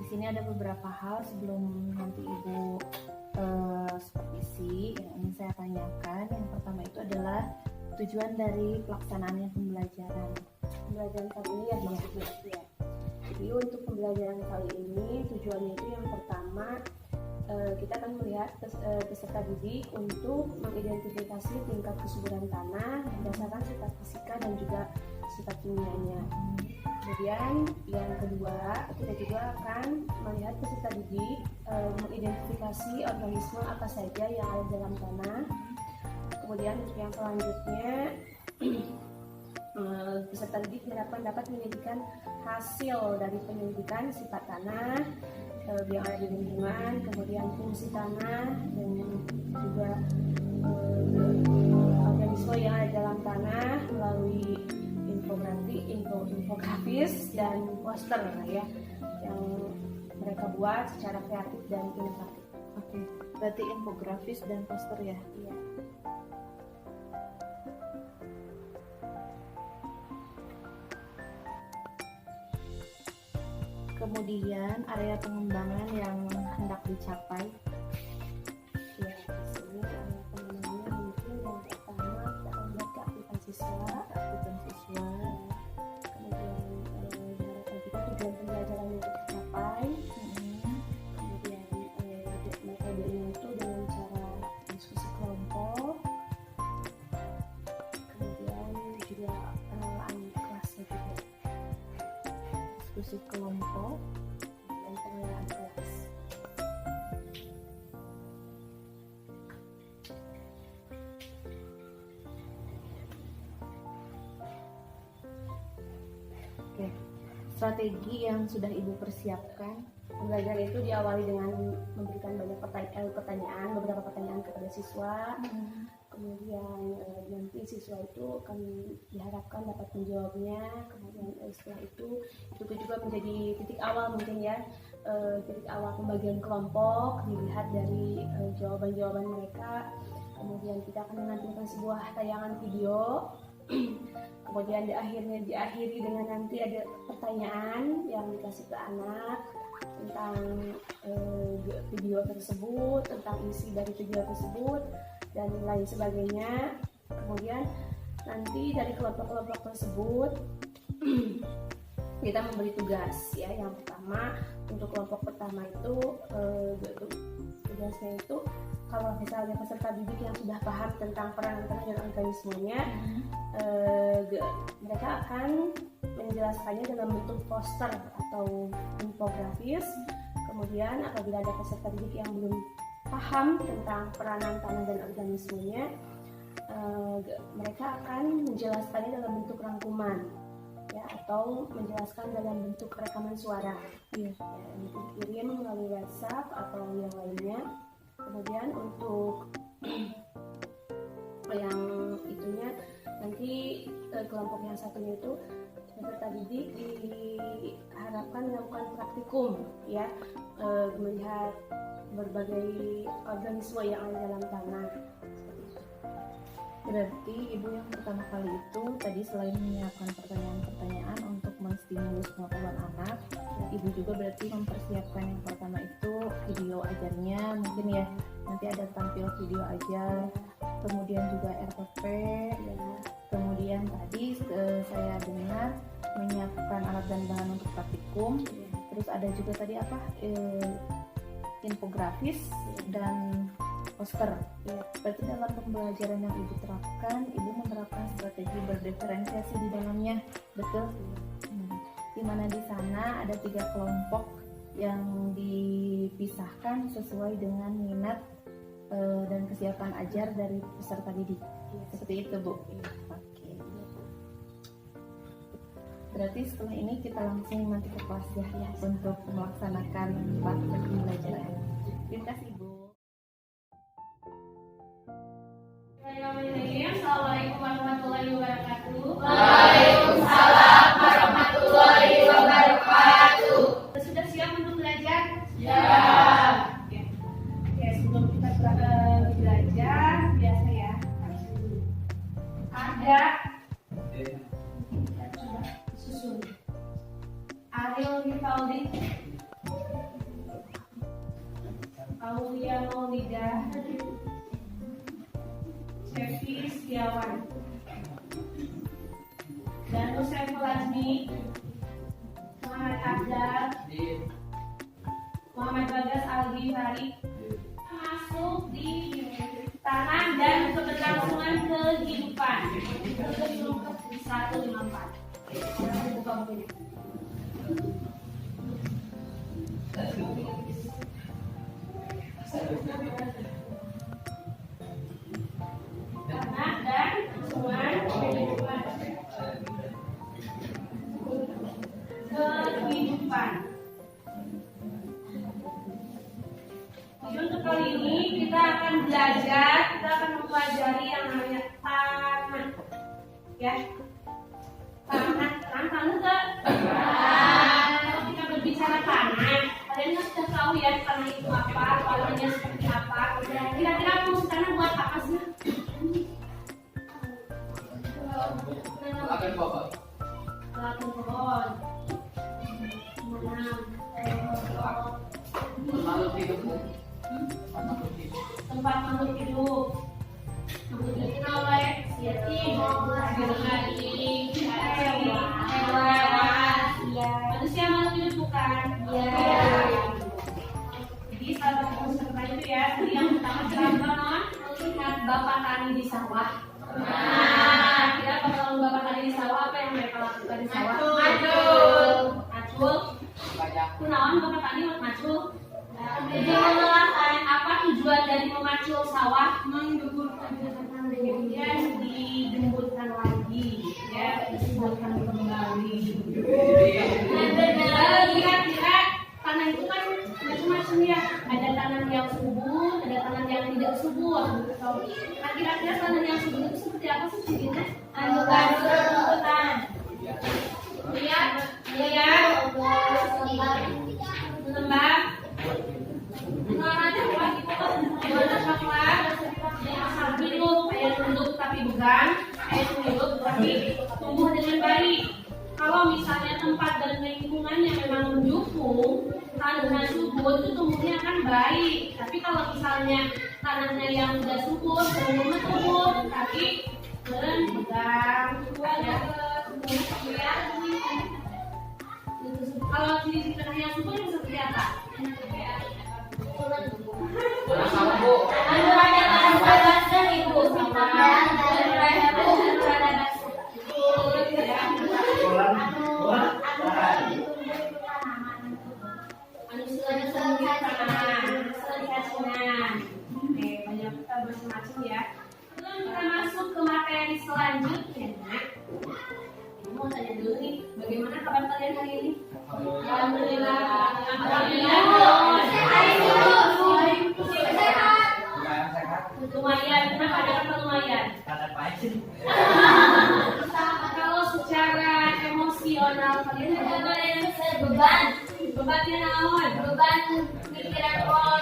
di sini ada beberapa hal sebelum nanti Ibu supervisi yang ingin saya tanyakan. Yang pertama itu adalah tujuan dari pelaksanaannya pembelajaran kali ini ya maksudnya ya. Jadi untuk pembelajaran kali ini tujuannya itu yang pertama kita akan melihat peserta didik untuk mengidentifikasi tingkat kesuburan tanah berdasarkan sifat fisika dan juga sifat kimianya. Kemudian yang kedua, kita juga akan melihat peserta didik mengidentifikasi organisme apa saja yang ada dalam tanah. Kemudian untuk yang selanjutnya peserta didik diharapkan dapat menyediakan hasil dari penyelidikan sifat tanah yang ada di lingkungan, kemudian fungsi tanah dan juga organisme yang ada dalam tanah melalui infografis dan poster ya yang mereka buat secara kreatif dan inovatif. Oke, berarti infografis dan poster ya? Iya. Kemudian area pengembangan yang hendak dicapai. Ya, di sini area pengembangannya mungkin yang pertama kita akan lihat keaktifan siswa. Kemudian diharapkan juga tujuan pembelajaran yang tercapai. Kemudian metodenya itu dengan cara diskusi kelompok. Kemudian juga kelasnya juga. Diskusi kelompok dan pengelolaan kelas. Oke. Strategi yang sudah Ibu persiapkan. Pembelajaran itu diawali dengan memberikan banyak beberapa pertanyaan kepada siswa. Kemudian nanti siswa itu akan diharapkan dapat menjawabnya. Kemudian setelah itu juga menjadi titik awal mungkin ya, titik awal pembagian kelompok dilihat dari jawaban-jawaban mereka. Kemudian kita akan menampilkan sebuah tayangan video. Kemudian diakhiri dengan nanti ada pertanyaan yang dikasih ke anak tentang video tersebut, tentang isi dari video tersebut dan lain sebagainya. Kemudian nanti dari kelompok-kelompok tersebut kita memberi tugas ya. Yang pertama untuk kelompok pertama itu tugasnya itu kalau misalnya peserta didik yang sudah paham tentang peranan tanah dan organismenya, mereka akan menjelaskannya dalam bentuk poster atau infografis. Kemudian apabila ada peserta didik yang belum paham tentang peranan tanah dan organismenya, mereka akan menjelaskannya dalam bentuk rangkuman ya, atau menjelaskan dalam bentuk rekaman suara ya, untuk dikirim melalui WhatsApp atau yang lainnya. Kemudian untuk yang itunya nanti kelompok yang satunya itu peserta didik diharapkan melakukan praktikum ya, melihat berbagai organisme yang ada dalam tanah. Berarti Ibu yang pertama kali itu tadi selain menyiapkan pertanyaan-pertanyaan untuk menstimulus pengetahuan anak, Ibu juga berarti mempersiapkan yang pertama itu video ajarnya mungkin ya, nanti ada tampil video ajar, kemudian juga RPP ya. Kemudian tadi saya dengar menyiapkan alat dan bahan untuk praktikum, terus ada juga tadi apa infografis dan poster ya. Berarti dalam pembelajaran yang Ibu terapkan, Ibu menerapkan strategi berdiferensiasi di dalamnya, betul? Di mana di sana ada 3 kelompok yang dipisahkan sesuai dengan minat dan kesiapan ajar dari peserta didik. Seperti itu, Bu. Oke. Berarti setelah ini kita langsung nanti ke kelas ya, untuk melaksanakan praktek pembelajaran. Terima kasih, Bu. Assalamualaikum warahmatullahi wabarakatuh. Waalaikumsalam warahmatullahi wabarakatuh. Sudah siap untuk belajar? Siap. Oke, sebelum kita belajar, biasa ya. Ada susun. Ariel Rivaldi, Aulia Maulidah, Cepi Setiawan, Danu Saiful Azmi, Muhammad Abdal, Muhammad Bagas Aldi Hari. Masuk di tanah dan keberlangsungan kehidupan. Itu 154. Buka bukunya. Tanah dan keberlangsungan kehidupan. Jadi untuk kali ini kita akan belajar, kita akan mempelajari yang namanya tanah, ya. Tanah ke. Kalau kita berbicara tanah, kalian sudah tahu ya tanah itu apa, warnanya seperti apa. Kira-kira fungsi tanah buat apa sih? Akan bapak. Alat pohon, menanam, Makhluk hidup. Makhluk hidup. tempat makhluk hidup. Kemudian oleh manusia makhluk hidup bukan? Jadi salah satu peserta itu ya, yang pertama contoh melihat bapak tani di sawah. Nah, kira kalau bapak tani di sawah apa yang mereka lakukan di sawah? Macul. Kunaon bapak tani macul? Jadi melelahkan apa tujuan dari memacul sawah? Menggemburkan kemudian digemburkan lagi, ya, disemburkan kembali. Kira-kira tanah itu kan macam-macam ya. Ada tanah yang subur, ada tanah yang tidak subur. Nah, kira-kira tanah yang subur itu seperti apa sih cirinya? Hutan. Lihat, lembab. Hidup, kayak tunduk tapi bukan, kayak hidup tapi tumbuh dengan baik. Kalau misalnya tempat dan lingkungannya memang mendukung, tanahnya subur itu tumbuhnya akan baik. Tapi kalau misalnya tanahnya yang sudah subur, tumbuhnya tumbuh tapi berpegang. Kalau di tanah yang subur itu seperti apa? Macam-macam ya. Sebelum kita masuk ke materi selanjutnya, mau tanya dulu nih, bagaimana kabar kalian hari ini? Alhamdulillah. Lumayan, kenapa ada kata lumayan? Kalau secara emosional kalian beban. Bebannya naon? Beban pikiran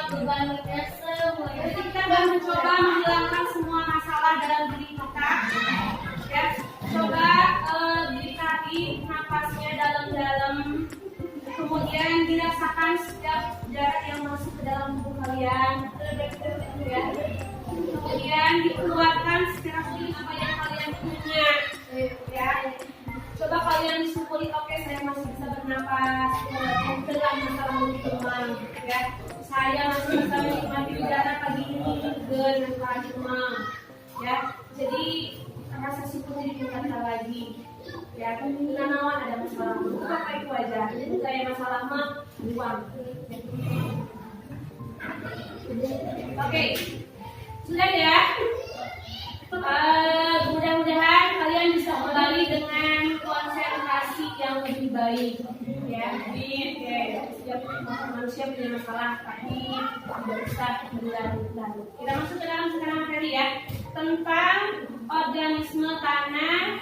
beban semua. Jadi kita akan mencoba menghilangkan semua masalah dalam diri kita. Ya, coba ditarik napasnya dalam-dalam. Kemudian dirasakan setiap jarak yang masuk ke dalam tubuh kalian. Ya. Kemudian dikeluarkan secara sedikit apa yang kalian punya. Ya. Coba kalian disyukuri, oke, saya masih bisa bernapas dengan masalah teman, ya. Saya masih bisa menikmati udara pagi ini dengan lagi teman, ya. Jadi rasa syukurnya ditingkatkan lagi. Ya, kita nawan ada masalah apa itu aja. Jadi kayak masalah mah buang. Oke, sudah ya. Mudah-mudahan kalian bisa kembali dengan konsentrasi yang lebih baik. Ya, jadi setiap manusia punya masalah, tapi tidak usah berlarut-larut. Kita masuk ke dalam sekarang materi ya, tentang organisme tanah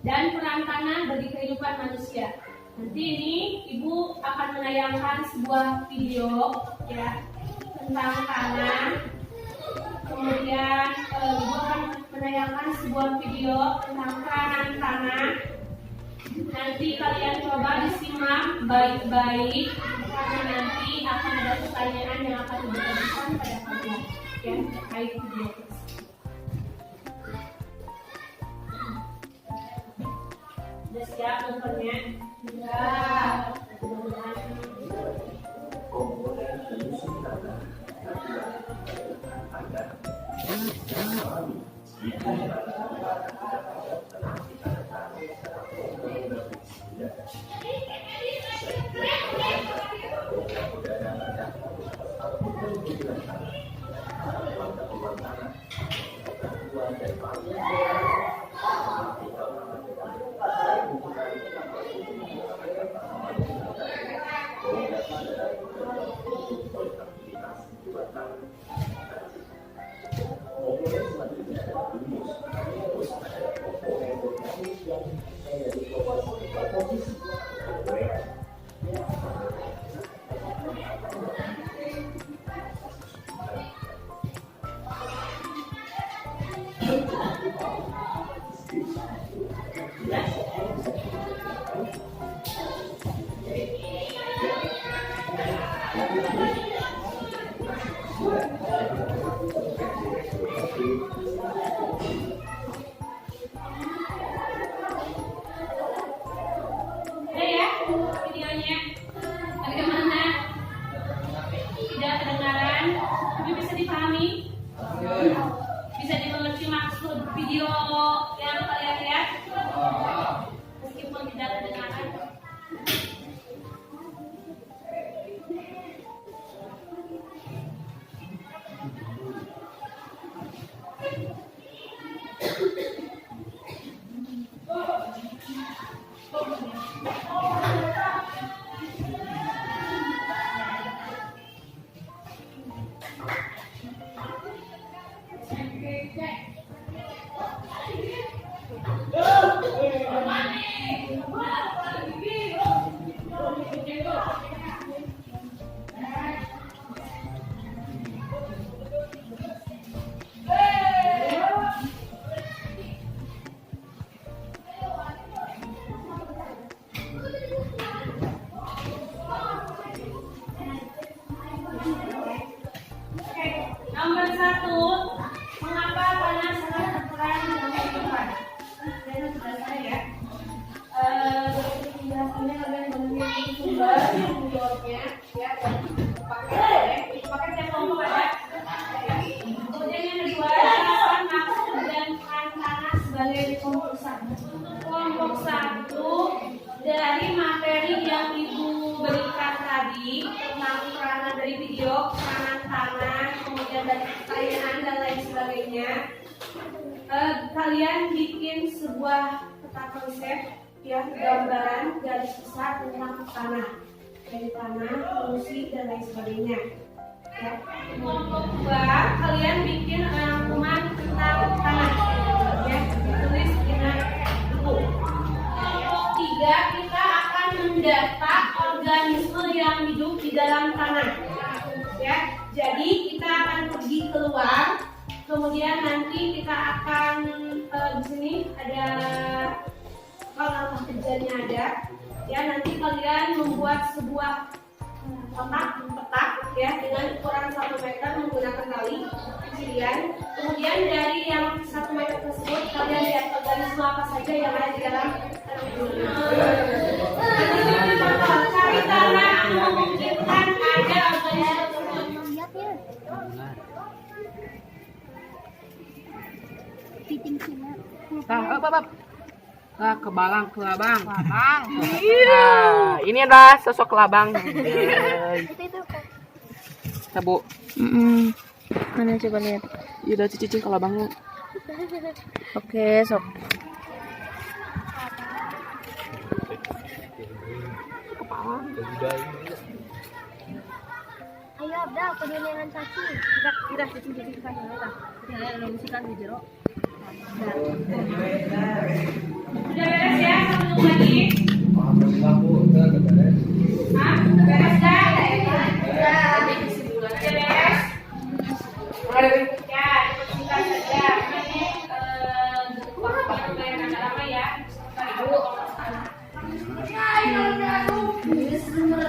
dan peran tanah bagi kehidupan manusia. Nanti ini Ibu akan menayangkan sebuah video ya tentang tanah. Kemudian Ibu akan menayangkan sebuah video tentang peranan tanah. Nanti kalian coba disimak baik-baik karena nanti akan ada pertanyaan yang akan diberikan pada kalian ya terkait video tersebut. Sudah siap nontonnya? Sudah. Udah ya videonya. Bagaimana? Tidak kedengaran, tapi bisa dipahami? Bisa dimengerti maksud video yang kalian lihat? Meskipun tidak kedengaran. Nomor 1, mengapa tanah sangat berperan dalam kehidupan? Saya sudah saya. Penjelasannya kalian mengenai sumber videonya, ya, dan pakai tiap kelompok ada. Kemudian yang kedua, apa maksud dan peran tanah sebagai kelompok satu? Kelompok satu dari materi yang ibu berikan tadi tentang peranan dari video, peranan tanah, kemudian dari pertanyaan dan lain sebagainya. Kalian bikin sebuah peta konsep, ya, gambaran garis besar tentang tanah, dari tanah, fungsi dan lain sebagainya. Ya. Kelompok 2, kalian bikin rangkuman tentang tanah, ya, tulis dengan buku. Kelompok 3, kita akan mendata organisme yang hidup di dalam tanah. Ya, jadi kita akan pergi keluar, kemudian nanti kita akan di sini ada langkah kerjanya ada. Ya, nanti kalian membuat sebuah petak ya dengan ukuran 1 meter menggunakan tali kecilian. Kemudian dari yang 1 meter tersebut kalian lihat organisme apa saja yang ada di dalam cari tanah memungkinkan ada organisme tersebut. Kebalang. Nah, ini adalah sosok kelabang. Sabu. Mana coba lihat. Iya, udah cicing kelabangnya. Oke, sok. Ayo Abdal, penyelengan saksi. Kita cicing kan lah. Kita ada musikan di jero. Sudah beres ya, satu lagi. Beres dah? Sudah beres? Ya, dipersingkat saja. Ini waktunya lumayan agak lama ya. Ibu.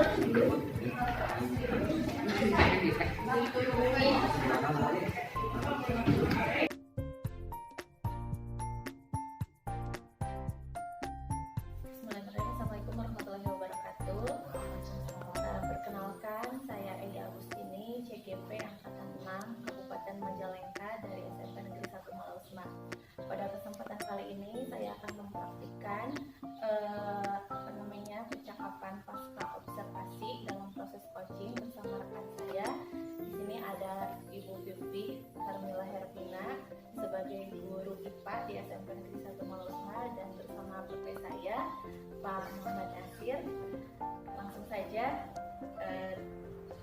Bismillahirrahmanirrahim. Assalamualaikum warahmatullahi wabarakatuh. Perkenalkan, saya Egi Agustini, CGP Angkatan 6, Kabupaten Majalengka dari SMP Negeri 1 Malausma. Pada kesempatan kali ini saya akan mempraktikkan percakapan pasca observasi dalam proses coaching bersama rekan saya. Di sini ada Ibu Vivi Harmila Herpina sebagai guru IPA di SMP Negeri 1 Malausma dan bersama PP saya Pak Muhammad Nasir. Langsung saja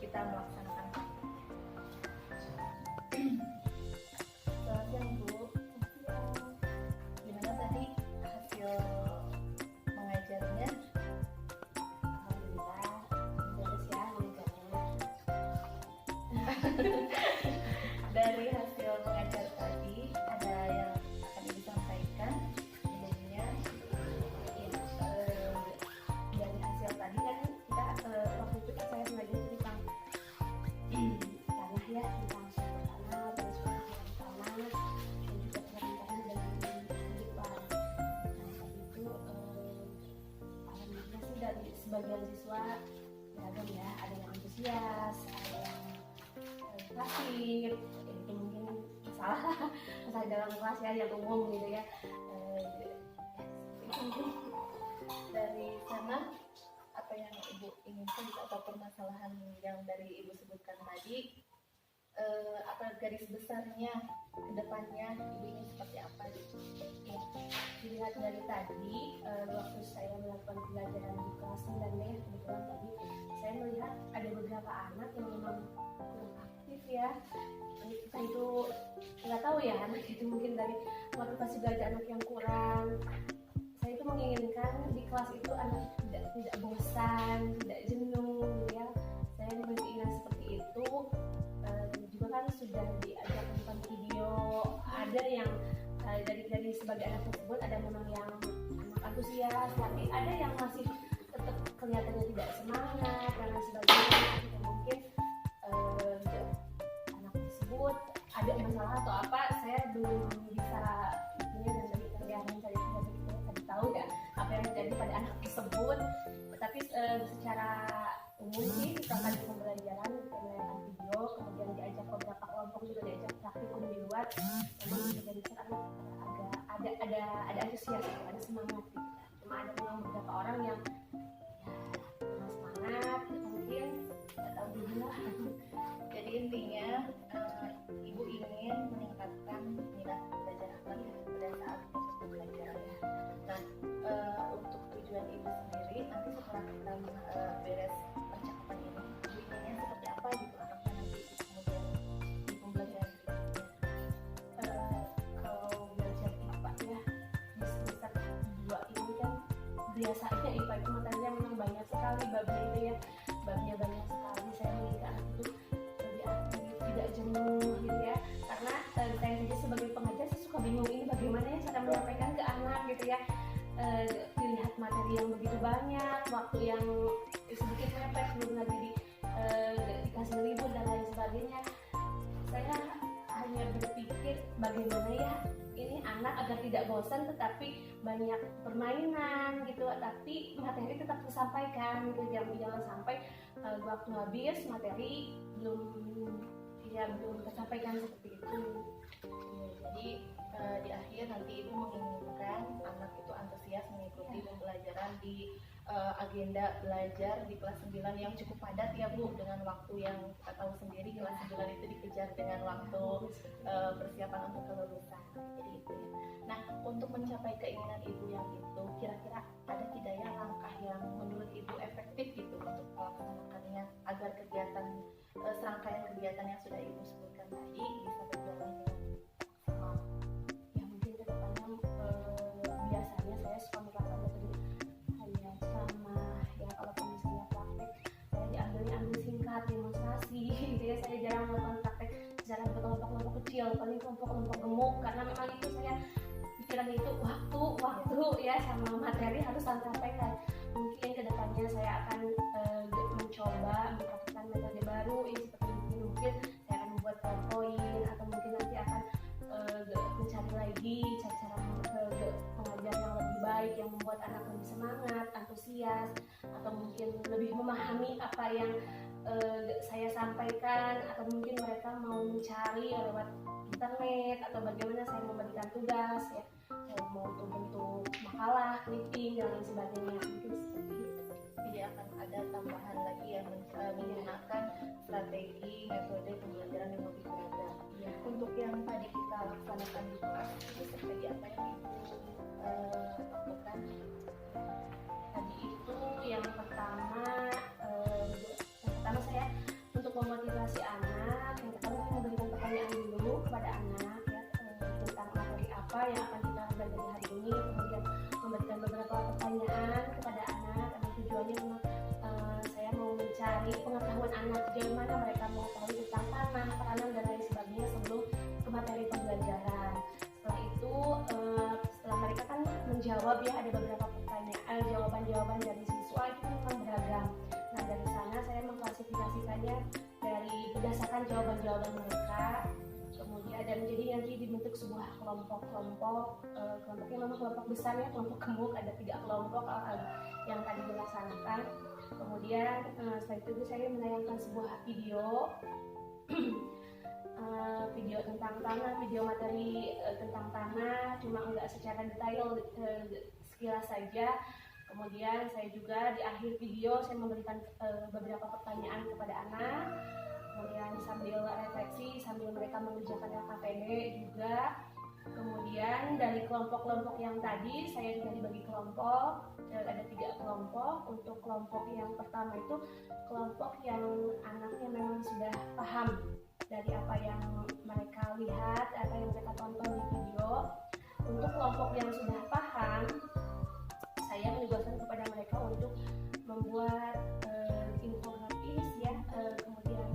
kita melaksanakan. Selamat siang Bu. Gimana tadi hasil mengajarnya? Alhamdulillah, bagus ya mengajarnya. Dari hasil mengajar tadi ada yang akan disampaikan sebelumnya. Dari hasil tadi kan kita waktu itu saya belajar tentang Tanah ya, tentang suatu tanah, dan suatu tanah, dan juga perencanaan dalam kehidupan. Nah, tadi itu alhamdulillah sih dari sebagian siswa beragam ya, ada yang antusias, ada yang pasif, itu mungkin masalah dalam kelas ya, yang umum gitu ya. Itu mungkin dari sana apa yang Ibu inginkan atau permasalahan yang dari Ibu sebutkan tadi, apa garis besarnya ke depannya Ibu ingin seperti apa gitu? Ya, dilihat dari tadi waktu saya melakukan pelajaran di kelas 9 ya, kebetulan tadi saya melihat ada beberapa anak yang memang kurang aktif ya. Kita itu nggak tahu ya, anak itu mungkin dari motivasi belajar anak yang kurang. Saya itu menginginkan di kelas itu anak tidak bosan, tidak jenuh ya. Saya berkeinginan seperti itu. Juga kan sudah diajak nonton video, ada yang dari sebagai anak tersebut ada memang yang anak antusias, tapi ada yang masih tetap kelihatannya tidak semangat karena sebagainya. Kita mungkin anak tersebut ada masalah atau apa, saya belum bisa ini dan dari kelihatan saya tadi tahu ya apa yang terjadi pada anak tersebut. Tapi secara umum sih setelah di pembelajaran kita melihat video, kemudian diajak beberapa kelompok juga diajak praktikum di luar, memang menjadi agak ada antusias, ada semangat gitu. Cuma ada memang beberapa orang yang ya kurang semangat, mungkin nggak tahu juga. Jadi intinya Ibu ingin meningkatkan minat belajar anak ya pada saat proses pembelajaran ya. Nah, untuk tujuan Ibu sendiri nanti setelah kita beres percakapan ini, Ibu inginnya seperti apa gitu anaknya nanti kemudian di pembelajaran berikutnya. Kalau belajar IPA ya di semester 2 ini kan biasanya IPA itu materinya memang banyak sekali babnya itu ya, babnya banyak sekali. Saya menginginkan anak itu lebih aktif, tidak jenuh gitu ya, karena saya sendiri sebagai pengajar saya suka bingung ini bagaimana ya cara menyampaikan ke anak gitu ya. Dilihat materi yang begitu banyak, waktu yang sedikit mepet, belum lagi dikasih libur dan lain sebagainya. Saya hanya berpikir bagaimana ya ini anak agar tidak bosan tetapi banyak permainan gitu, tapi materi tetap tersampaikan gitu. Jangan sampai waktu habis materi belum tersampaikan seperti itu. Jadi di akhir nanti Ibu menginginkan anak itu antusias mengikuti pembelajaran di agenda belajar di kelas 9 yang cukup padat ya Bu, dengan waktu yang kita tahu sendiri kelas 9 itu dikejar dengan waktu persiapan untuk kelulusan. Jadi itu ya. Nah, untuk mencapai keinginan Ibu yang itu, kira-kira ada tidak ya langkah yang menurut Ibu efektif gitu untuk melaksanakannya agar kegiatan serangkaian kegiatan yang sudah Ibu sebutkan tadi bisa berjalan dengan maksimal? ya mungkin kedepannya biasanya saya suka melakukan metode hanya sama ya, kalaupun misalnya praktek saya ambil singkat demonstrasi gitu ya. Saya jarang melakukan praktek secara berkelompok-kelompok kecil, paling kelompok-kelompok gemuk, karena memang itu saya pikiran itu waktu ya sama materi harus tersampaikan. Mungkin kedepannya saya akan anak lebih semangat, antusias, atau mungkin lebih memahami apa yang saya sampaikan, atau mungkin mereka mau mencari lewat internet, atau bagaimana saya memberikan tugas ya, mau untuk bentuk makalah, clipping dan lain sebagainya, mungkin seperti itu. Jadi akan ada tambahan lagi yang menggunakan strategi metode pembelajaran yang lebih beragam. Ya. Untuk yang tadi kita laksanakan di kelas itu strategi apa yang Ibu lakukan? Tadi itu yang pertama saya untuk memotivasi anak, yang pertama saya memberikan pertanyaan dulu kepada anak ya, tentang materi apa yang akan kita belajar hari ini, kemudian memberikan beberapa pertanyaan kepada anak. Ada tujuannya memang saya mau mencari pengetahuan anak, bagaimana mereka mengetahui tentang tanah, peranan dan lain sebagainya sebelum ke materi pembelajaran. Setelah itu setelah mereka kan menjawab ya, ada beberapa pertanyaan, jawaban-jawaban dari siswa itu memang beragam. Nah dari sana saya mengklasifikasikannya dari berdasarkan jawaban-jawaban mereka, kemudian dan menjadi nanti dibentuk sebuah kelompok-kelompok, kelompoknya memang kelompok besar ya, kelompok gemuk, ada 3 kelompok yang tadi dilaksanakan. Kemudian setelah itu saya menayangkan sebuah video video tentang tanah, video materi tentang tanah, cuma enggak secara detail, sekilas saja. Kemudian saya juga di akhir video saya memberikan beberapa pertanyaan kepada anak, kemudian sambil refleksi, sambil mereka mengerjakan LKPD juga. Kemudian dari kelompok-kelompok yang tadi saya juga dibagi kelompok, ada 3 kelompok. Untuk kelompok yang pertama itu kelompok yang anaknya memang sudah paham dari apa yang mereka lihat, apa yang mereka tonton di video. Untuk kelompok yang sudah paham, saya menugaskan kepada mereka untuk membuat infografis ya, kemudian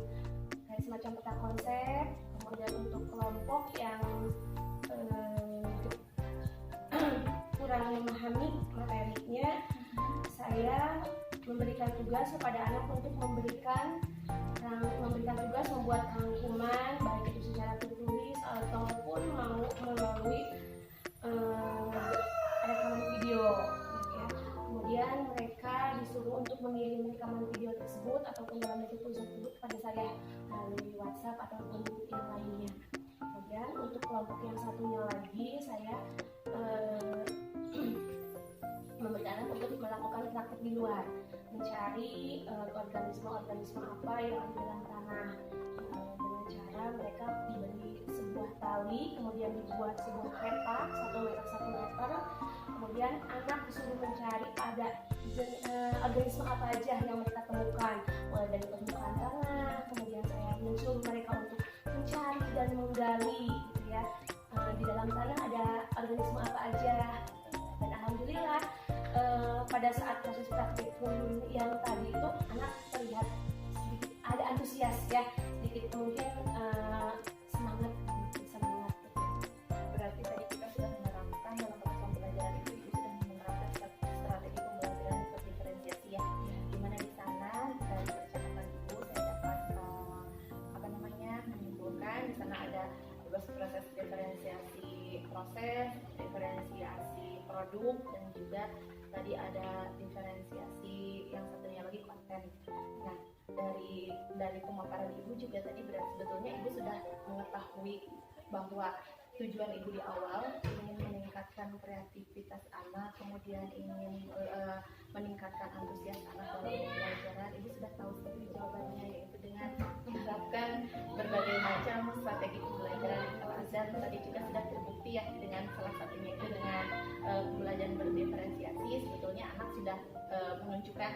kayak semacam peta konsep. Kemudian untuk kelompok yang kurang memahami materinya, saya memberikan tugas kepada anak untuk memberikan tugas membuat rangkuman, baik itu secara tertulis ataupun mau melalui rekaman video ya. Kemudian mereka disuruh untuk mengirim rekaman video tersebut ataupun dalam bentuk tulisan tersebut kepada saya melalui WhatsApp ataupun yang lainnya. Kemudian untuk kelompok yang satunya lagi, saya memberikan untuk melakukan praktek di luar, mencari organisme-organisme apa yang ada dalam tanah, dengan cara mereka diberi sebuah tali, kemudian dibuat sebuah peta 1 meter 1 meter, kemudian anak disuruh mencari ada organisme apa aja yang mereka temukan, mulai dari permukaan tanah. Kemudian saya menyuruh mereka untuk mencari dan menggali gitu ya, di dalam tanah ada organisme apa aja. Dan alhamdulillah pada saat proses praktikum yang tadi itu anak terlihat sedikit ada antusias ya, sedikit mungkin semangat. Berarti tadi kita sudah menerapkan dalam proses pembelajaran itu, Ibu sudah menerapkan strategi pembelajaran berdiferensiasi ya, dimana di sana dari percakapan Ibu saya dapat menyimpulkan di sana ada proses diferensiasi proses, diferensiasi produk, dan juga tadi ada diferensiasi yang satunya lagi konten. Nah dari pemaparan Ibu juga tadi berarti sebetulnya Ibu sudah mengetahui bahwa tujuan Ibu di awal ingin meningkatkan kreativitas anak, kemudian ingin meningkatkan antusias anak dalam pembelajaran. Ibu sudah tahu sekali jawabannya, yaitu dengan menerapkan berbagai macam strategi pembelajaran dan tadi juga sudah terbukti ya, dengan salah satunya itu dengan pembelajaran berdiferensiasi. Sebetulnya anak sudah menunjukkan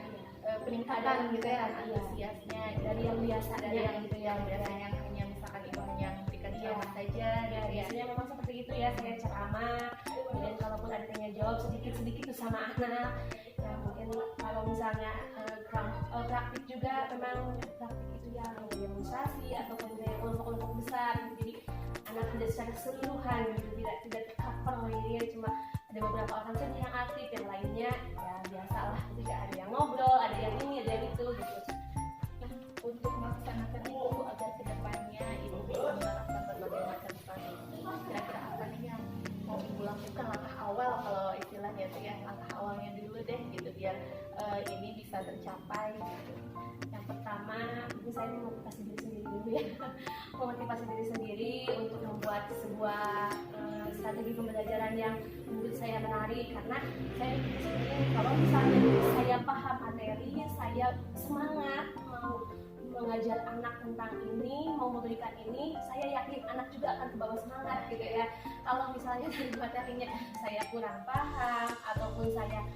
peningkatan gitu ya antusiasnya dari yang biasanya hanya misalkan Ibu hanya memberikan ceramah saja Ya, biasanya memang seperti itu ya, saya ceramah, kemudian kalaupun ada tanya jawab sedikit-sedikit sama anak. Ya mungkin kalau misalnya praktik juga, memang praktik itu yang demonstrasi ataupun kayak kelompok-kelompok besar gitu. Jadi anak tidak secara keseluruhan gitu, tidak tercover ini, cuma ada beberapa orang saja yang aktif, yang lainnya ya biasalah, tidak ada yang ngobrol, ada yang ini, ada yang itu gitu. Untuk melaksanakan itu agar kedepannya Ibu bisa menerapkan berbagai macam strategi, kira-kira apa nih yang mau Ibu lakukan langkah awal, kalau istilahnya itu ya, langkah awalnya bisa tercapai gitu. Yang pertama, ini saya memotivasi diri sendiri dulu ya. Memotivasi diri sendiri untuk membuat sebuah strategi pembelajaran yang menurut saya menarik, karena saya pikir kalau misalnya saya paham materi, saya semangat mau mengajar anak tentang ini, mau memberikan ini, saya yakin anak juga akan kebawa semangat gitu ya. Kalau misalnya dari materinya saya kurang paham ataupun saya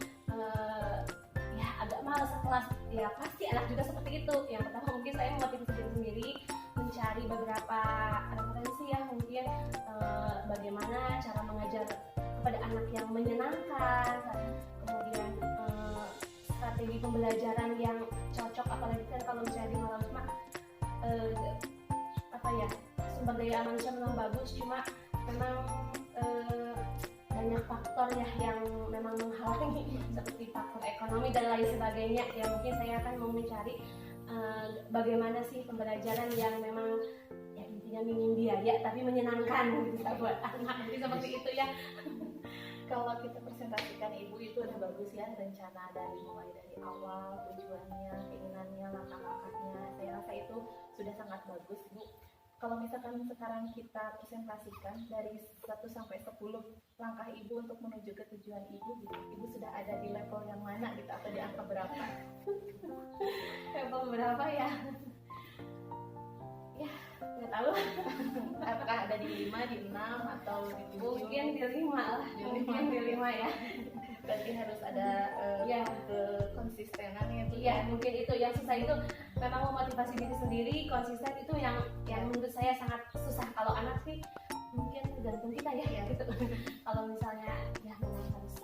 ya agak malas kelas, ya pasti anak juga seperti itu. Yang pertama mungkin saya memotivasi diri sendiri, mencari beberapa referensi ya, mungkin bagaimana cara mengajar kepada anak yang menyenangkan, kemudian strategi pembelajaran yang cocok, apalagi kan kalau misalnya di Malawisma apa ya, sumber daya manusia memang bagus, cuma memang banyak faktor ya yang memang menghalangi seperti faktor ekonomi dan lain sebagainya. Ya mungkin saya akan mau mencari bagaimana sih pembelajaran yang memang ya intinya minim biaya tapi menyenangkan bisa buat anak, jadi seperti itu ya. Kalau kita presentasikan ibu itu udah bagus ya, rencana dari mulai dari awal, tujuannya, keinginannya, langkah-langkahnya, saya rasa itu sudah sangat bagus Bu. Kalau misalkan sekarang kita presentasikan dari 1 sampai 10 langkah ibu untuk menuju ke tujuan ibu gitu, ibu sudah ada di level yang mana gitu, atau di angka berapa? Level berapa ya? Ya nggak tahu. Apakah ada di 5, di 6, atau di 7? Mungkin di 5 lah, mungkin di 5 ya. Berarti harus ada Ya. kekonsistenan ya Bu. Iya, mungkin itu yang susah, itu memang memotivasi diri sendiri, konsisten itu yang menurut saya sangat susah. Kalau anak sih mungkin tergantung kita ya gitu. Kalau misalnya ya memang harus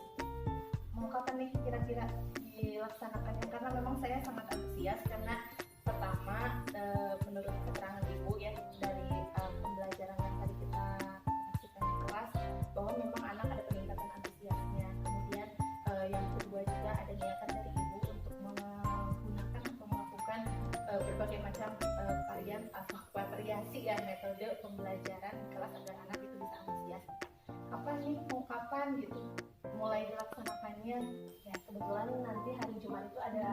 Mau kapan nih kira-kira dilaksanakannya? Karena memang saya sangat antusias, karena pertama menurut keterangan ibu ya dari pembelajaran yang tadi kita kasihkan di kelas, bahwa memang anak ada peningkatan antusiasnya. Kemudian yang kedua juga ada niatan dari ibu untuk menggunakan atau melakukan berbagai macam variasi ya metode pembelajaran di kelas agar anak itu bisa antusias. Kapan nih, mau kapan gitu mulai dilaksanakannya? ya kebetulan nanti hari Jumat itu ada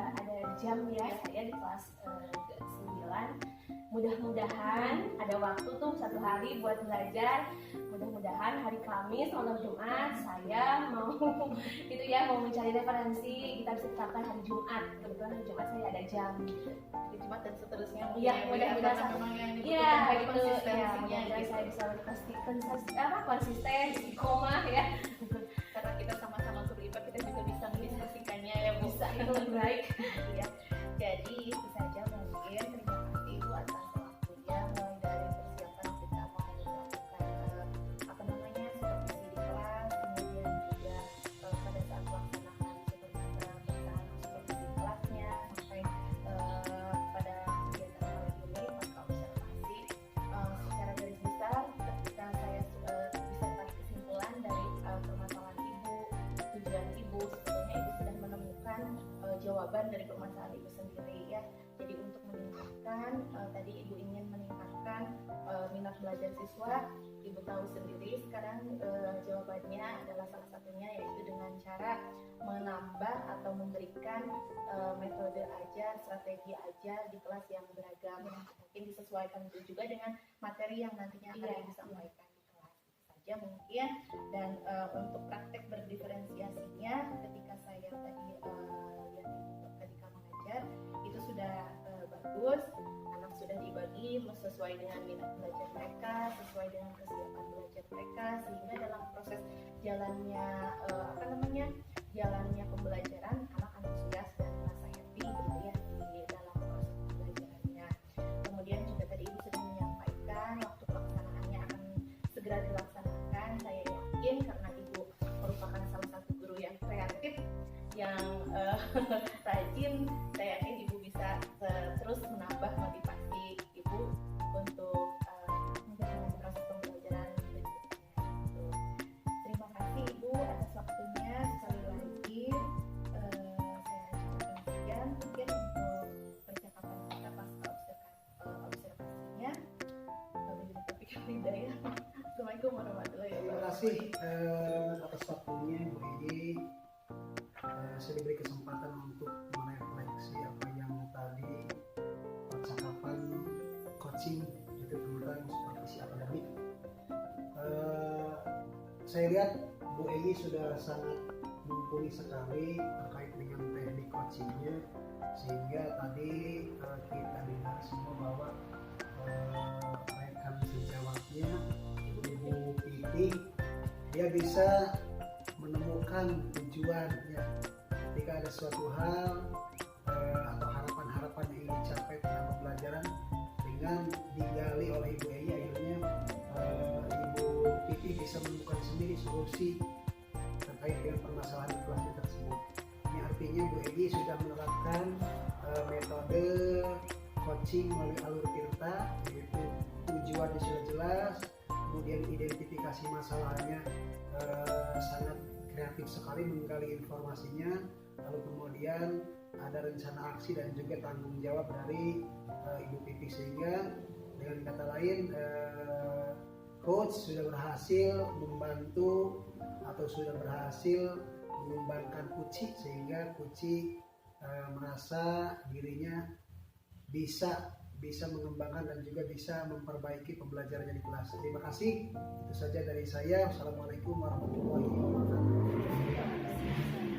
jam ya, saya di kelas 9. Mudah-mudahan ada waktu tuh 1 hari buat belajar. Mudah-mudahan hari Kamis malam Jumat saya mau gitu ya, mau mencari referensi, kita bisa tetapkan hari Jumat. Kebetulan hari Jumat saya ada jam gitu. Di Jumat dan seterusnya Iya, mudah-mudahan karena memang yang iya dibutuhkan dari gitu ya, konsistensinya mudah-mudahan gitu. saya bisa konsisten, istiqomah ya. Karena kita sama-sama terlibat, kita juga bisa mendiskusikannya ya Bu. Bisa itu lebih baik. Iya. Jadi itu saja mungkin. Terima kasih Bu atas waktunya, mulai dari persiapan kita mau melakukan apa namanya supervisi di kelas, kemudian juga pada saat pelaksanaan supervisi kelasnya, sampai pada kegiatan kali ini maka observasi secara garis besar ketika saya bisa tarik kesimpulan dari permasalahan ibu, tujuan ibu, sebetulnya ibu sudah menemukan jawaban dari permasalahan ibu sendiri ya. Jadi untuk meningkatkan tadi ibu ingin meningkatkan minat belajar siswa, ibu tahu sendiri sekarang jawabannya adalah salah satunya yaitu dengan cara menambah atau memberikan metode ajar, strategi ajar di kelas yang beragam. Mungkin disesuaikan juga dengan materi yang nantinya akan ibu sampaikan di kelas. Itu saja mungkin. Dan untuk praktek berdiferensiasinya ketika saya tadi lihat ketika mengajar itu sudah bagus, anak sudah dibagi sesuai dengan minat belajar mereka, sesuai dengan kesiapan belajar mereka, sehingga dalam proses jalannya jalannya pembelajaran anak antusias dan merasa happy gitu ya di dalam proses pembelajarannya. Kemudian juga tadi ibu sudah menyampaikan waktu pelaksanaannya akan segera dilaksanakan. Saya yakin karena ibu merupakan salah satu guru yang kreatif, yang rajin, saya yakin ibu bisa terus menambah motivasi ibu untuk menjalankan proses pembelajaran berikutnya. Terima kasih ibu atas waktunya. Sekali lagi saya ucapkan sekian mungkin untuk percakapan kita pasca observasinya. Wabillahi taufiq wal hidayah. Assalamualaikum warahmatullahi Terima wabarakatuh. kasih atas waktunya Bu Edi. Saya diberi kesempatan untuk menanya saya lihat Bu Egi sudah sangat mumpuni sekali terkait dengan teknik coachingnya, sehingga tadi kita dengar semua bahwa rekan sejawatnya Ibu Piti dia bisa menemukan tujuannya ketika ada suatu hal atau harapan-harapan yang ingin dicapai dalam pembelajaran dengan digali oleh Ibu Egi, akhirnya Ibu Piti bisa menemukan sendiri solusi terkait dengan permasalahan di kelasnya tersebut. Ini artinya Bu Egi sudah menerapkan metode coaching melalui alur Tirta, yaitu tujuannya sudah jelas, kemudian identifikasi masalahnya sangat kreatif sekali menggali informasinya, lalu kemudian ada rencana aksi dan juga tanggung jawab dari Ibu Piti, sehingga dengan kata lain coach sudah berhasil membantu atau sudah berhasil mengembangkan Kuci, sehingga Kuci merasa dirinya bisa mengembangkan dan juga bisa memperbaiki pembelajarannya di kelas. Terima kasih. Itu saja dari saya. Wassalamualaikum warahmatullahi wabarakatuh.